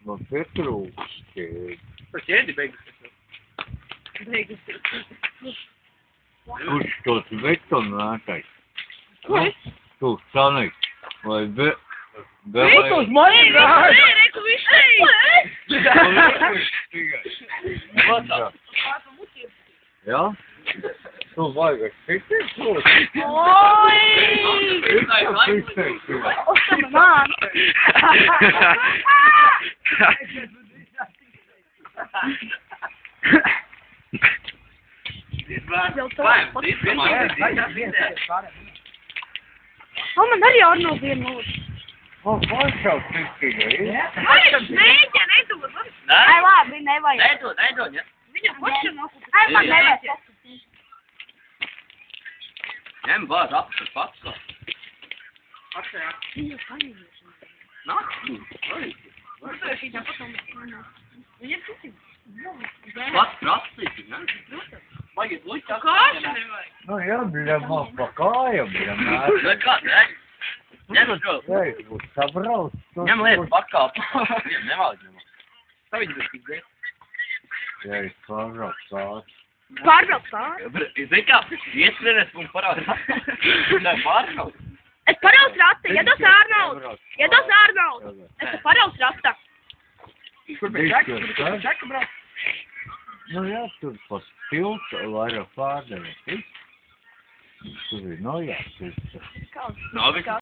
Man pietrūkst. Par ķēdi beigas. Kurš tos betonētais? Ko es? Tu sanīgs. Vai Reku uz mani gāj! Reku visai! Jā? Tu vajag šitīt tos? Oi! Šitīt. Ostama man! Man arī Arnold vienu lūdzu. Pašā šitīt. Mēģi, nedod. Ai, labi, nevajag. Nedod, ja? Viņa paša nokupis. Ai, man nevajag. Ņem bāz apšas pats. Viņa paņēmies. Nāk. Viņa citi. Pats prasīt, ne? Vajag luķi. Kāša nevajag. Nu, jābļamā pa kājam, bļamā. Vai kā, ne? Ņem šo. Ei, būs sabrauc. Ņem lietu pakāp. Nevajag. Tā viņi būs tik greit. Jā, es pārbrauc tās. Pārbrauc pār. Zini kā, ieskrienes un parādz. Nē, pārbrauc. Es parauc rata, iedos Arnold. Iedos Arnold. Es te parauc rata. Kur pēc čeka brauc? Nu, jā, tur pa stiltu vairāk pārdevēs. Tur ir nojās. Nav viss.